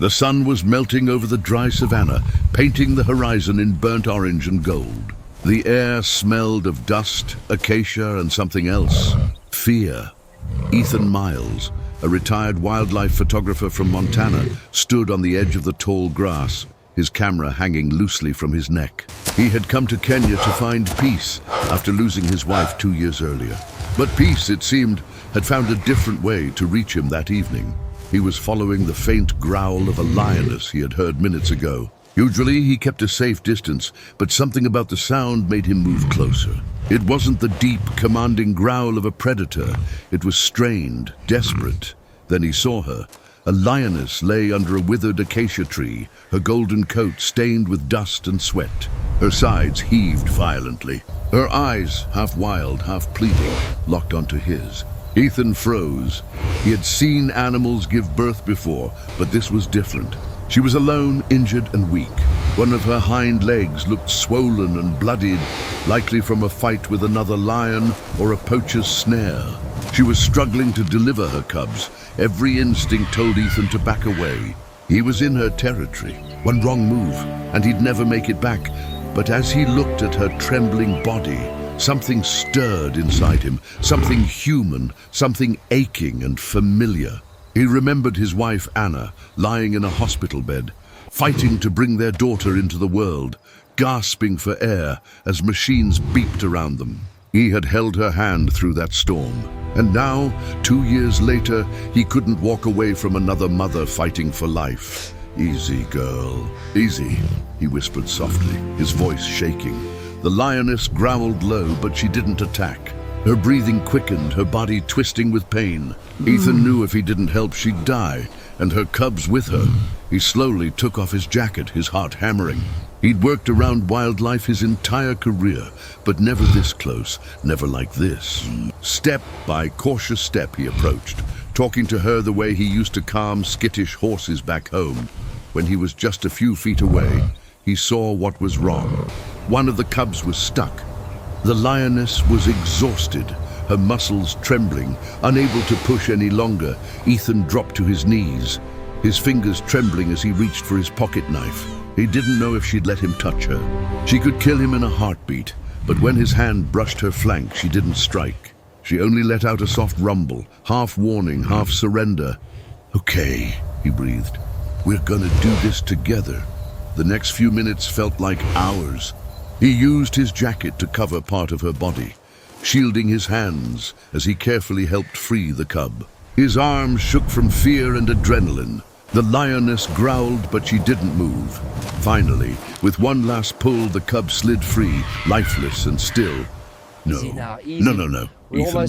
The sun was melting over the dry savanna, painting the horizon in burnt orange and gold. The air smelled of dust, acacia, and something else. Fear. Ethan Miles, a retired wildlife photographer from Montana, stood on the edge of the tall grass, his camera hanging loosely from his neck. He had come to Kenya to find peace after losing his wife 2 years earlier. But peace, it seemed, had found a different way to reach him that evening. He was following the faint growl of a lioness he had heard minutes ago. Usually he kept a safe distance, but something about the sound made him move closer. It wasn't the deep, commanding growl of a predator. It was strained, desperate. Then he saw her. A lioness lay under a withered acacia tree, her golden coat stained with dust and sweat. Her sides heaved violently. Her eyes, half wild, half pleading, locked onto his. Ethan froze. He had seen animals give birth before, but this was different. She was alone, injured and weak. One of her hind legs looked swollen and bloodied, likely from a fight with another lion or a poacher's snare. She was struggling to deliver her cubs. Every instinct told Ethan to back away. He was in her territory. One wrong move, and he'd never make it back. But as he looked at her trembling body, something stirred inside him, something human, something aching and familiar. He remembered his wife Anna, lying in a hospital bed, fighting to bring their daughter into the world, gasping for air as machines beeped around them. He had held her hand through that storm. And now, 2 years later, he couldn't walk away from another mother fighting for life. "Easy, girl, easy," he whispered softly, his voice shaking. The lioness growled low, but she didn't attack. Her breathing quickened, her body twisting with pain. Ethan knew if he didn't help, she'd die, and her cubs with her. He slowly took off his jacket, his heart hammering. He'd worked around wildlife his entire career, but never this close, never like this. Step by cautious step he approached, talking to her the way he used to calm skittish horses back home. When he was just a few feet away, he saw what was wrong. One of the cubs was stuck. The lioness was exhausted, her muscles trembling, unable to push any longer. Ethan dropped to his knees, his fingers trembling as he reached for his pocket knife. He didn't know if she'd let him touch her. She could kill him in a heartbeat, but when his hand brushed her flank, she didn't strike. She only let out a soft rumble, half warning, half surrender. "Okay," he breathed. "We're gonna do this together." The next few minutes felt like hours. He used his jacket to cover part of her body, shielding his hands as he carefully helped free the cub. His arms shook from fear and adrenaline. The lioness growled, but she didn't move. Finally, with one last pull, the cub slid free, lifeless and still. No, no, Ethan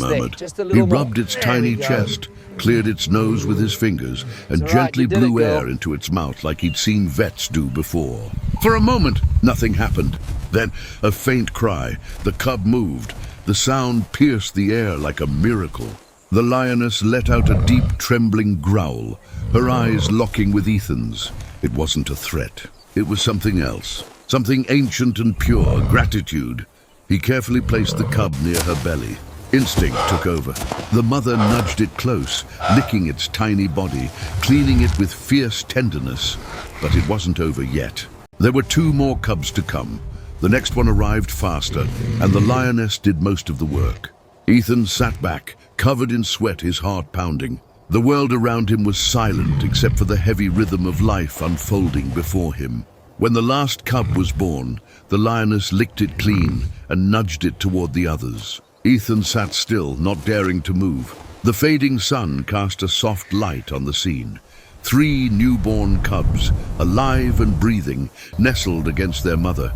murmured. He rubbed its tiny chest, cleared its nose with his fingers, and gently blew air into its mouth like he'd seen vets do before. For a moment, nothing happened. Then, a faint cry. The cub moved. The sound pierced the air like a miracle. The lioness let out a deep, trembling growl, her eyes locking with Ethan's. It wasn't a threat. It was something else. Something ancient and pure, gratitude. He carefully placed the cub near her belly. Instinct took over. The mother nudged it close, licking its tiny body, cleaning it with fierce tenderness. But it wasn't over yet. There were 2 more cubs to come. The next one arrived faster, and the lioness did most of the work. Ethan sat back, covered in sweat, his heart pounding. The world around him was silent except for the heavy rhythm of life unfolding before him. When the last cub was born, the lioness licked it clean and nudged it toward the others. Ethan sat still, not daring to move. The fading sun cast a soft light on the scene. 3 newborn cubs, alive and breathing, nestled against their mother.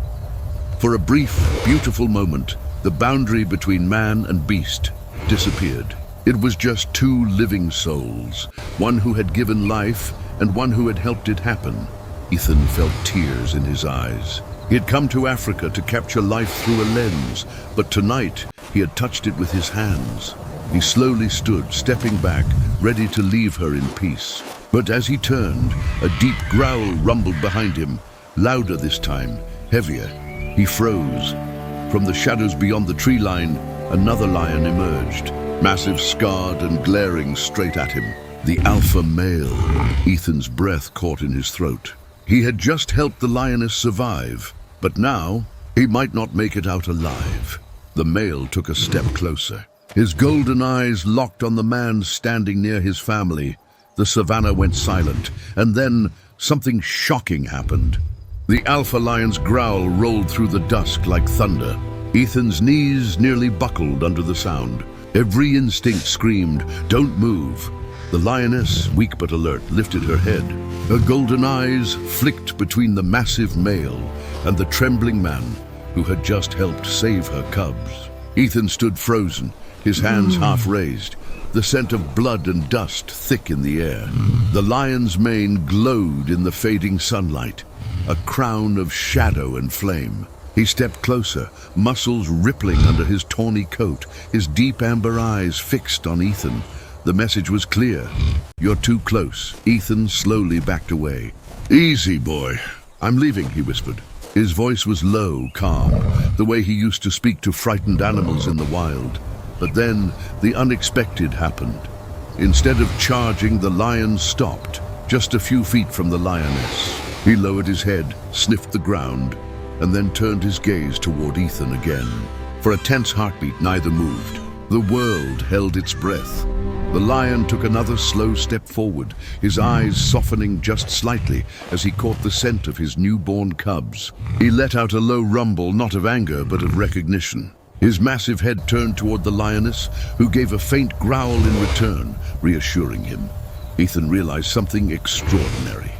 For a brief, beautiful moment, the boundary between man and beast disappeared. It was just 2 living souls, one who had given life and one who had helped it happen. Ethan felt tears in his eyes. He had come to Africa to capture life through a lens, but tonight he had touched it with his hands. He slowly stood, stepping back, ready to leave her in peace. But as he turned, a deep growl rumbled behind him, louder this time, heavier. He froze. From the shadows beyond the tree line, another lion emerged, massive, scarred and glaring straight at him. The alpha male. Ethan's breath caught in his throat. He had just helped the lioness survive, but now he might not make it out alive. The male took a step closer. His golden eyes locked on the man standing near his family. The savannah went silent, and then something shocking happened. The alpha lion's growl rolled through the dusk like thunder. Ethan's knees nearly buckled under the sound. Every instinct screamed, "Don't move." The lioness, weak but alert, lifted her head. Her golden eyes flicked between the massive male and the trembling man who had just helped save her cubs. Ethan stood frozen, his hands half raised, the scent of blood and dust thick in the air. The lion's mane glowed in the fading sunlight, a crown of shadow and flame. He stepped closer, muscles rippling under his tawny coat, his deep amber eyes fixed on Ethan. The message was clear. "You're too close." Ethan slowly backed away. "Easy, boy. I'm leaving," he whispered. His voice was low, calm, the way he used to speak to frightened animals in the wild. But then the unexpected happened. Instead of charging, the lion stopped, just a few feet from the lioness. He lowered his head, sniffed the ground, and then turned his gaze toward Ethan again. For a tense heartbeat, neither moved. The world held its breath. The lion took another slow step forward, his eyes softening just slightly as he caught the scent of his newborn cubs. He let out a low rumble, not of anger, but of recognition. His massive head turned toward the lioness, who gave a faint growl in return, reassuring him. Ethan realized something extraordinary.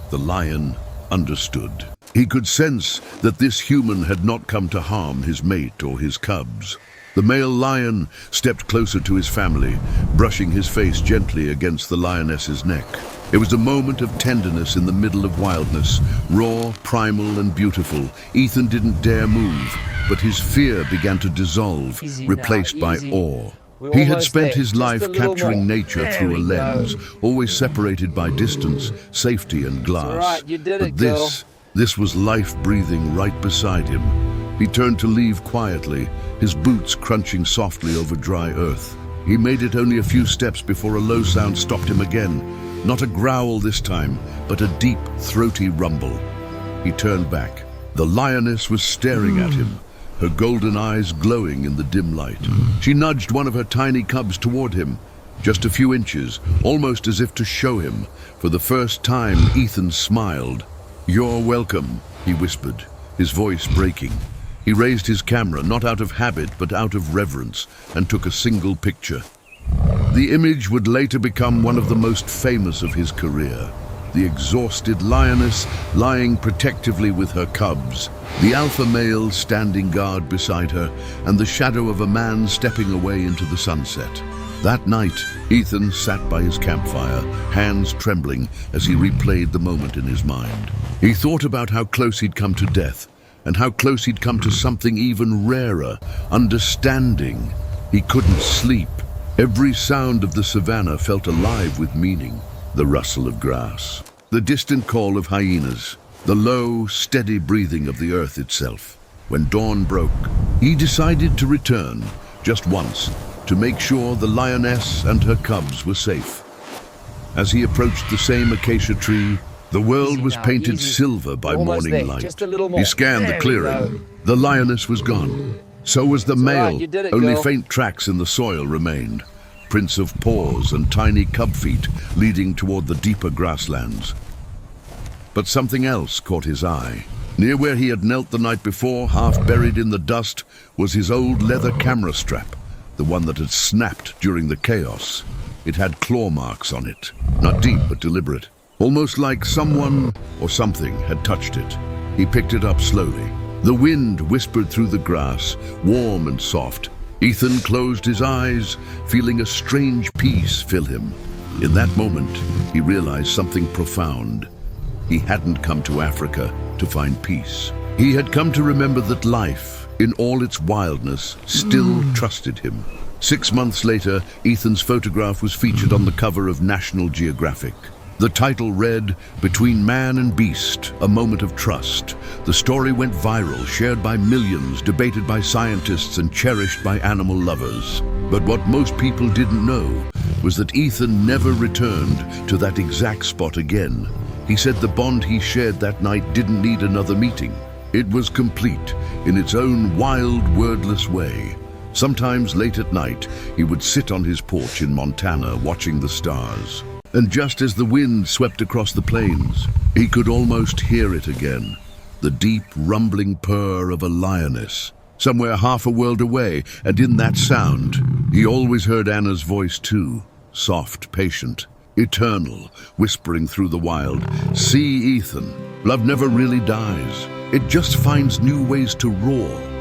The lion understood. He could sense that this human had not come to harm his mate or his cubs. The male lion stepped closer to his family, brushing his face gently against the lioness's neck. It was a moment of tenderness in the middle of wildness, raw, primal, and beautiful. Ethan didn't dare move, but his fear began to dissolve, replaced by awe. He had spent his life capturing nature through a lens, always separated by distance, safety, and glass. But this was life breathing right beside him. He turned to leave quietly, his boots crunching softly over dry earth. He made it only a few steps before a low sound stopped him again. Not a growl this time, but a deep, throaty rumble. He turned back. The lioness was staring at him, her golden eyes glowing in the dim light. She nudged one of her tiny cubs toward him, just a few inches, almost as if to show him. For the first time, Ethan smiled. "You're welcome," he whispered, his voice breaking. He raised his camera, not out of habit, but out of reverence, and took a single picture. The image would later become one of the most famous of his career. The exhausted lioness lying protectively with her cubs, the alpha male standing guard beside her, and the shadow of a man stepping away into the sunset. That night, Ethan sat by his campfire, hands trembling as he replayed the moment in his mind. He thought about how close he'd come to death, and how close he'd come to something even rarer, understanding. He couldn't sleep. Every sound of the savannah felt alive with meaning. The rustle of grass, the distant call of hyenas, the low, steady breathing of the earth itself. When dawn broke, he decided to return, just once, to make sure the lioness and her cubs were safe. As he approached the same acacia tree, the world was painted silver by morning light. He scanned the clearing. The lioness was gone. So was the male. Only faint tracks in the soil remained. Prints of paws and tiny cub feet leading toward the deeper grasslands. But something else caught his eye. Near where he had knelt the night before, half buried in the dust, was his old leather camera strap, the one that had snapped during the chaos. It had claw marks on it, not deep but deliberate. Almost like someone or something had touched it. He picked it up slowly. The wind whispered through the grass, warm and soft. Ethan closed his eyes, feeling a strange peace fill him. In that moment, he realized something profound. He hadn't come to Africa to find peace. He had come to remember that life, in all its wildness, still trusted him. 6 months later, Ethan's photograph was featured on the cover of National Geographic. The title read, "Between Man and Beast, A Moment of Trust." The story went viral, shared by millions, debated by scientists, and cherished by animal lovers. But what most people didn't know was that Ethan never returned to that exact spot again. He said the bond he shared that night didn't need another meeting. It was complete in its own wild, wordless way. Sometimes late at night, he would sit on his porch in Montana watching the stars. And just as the wind swept across the plains, he could almost hear it again. The deep, rumbling purr of a lioness, somewhere half a world away, and in that sound, he always heard Anna's voice too, soft, patient, eternal, whispering through the wild. See, Ethan, love never really dies. It just finds new ways to roar.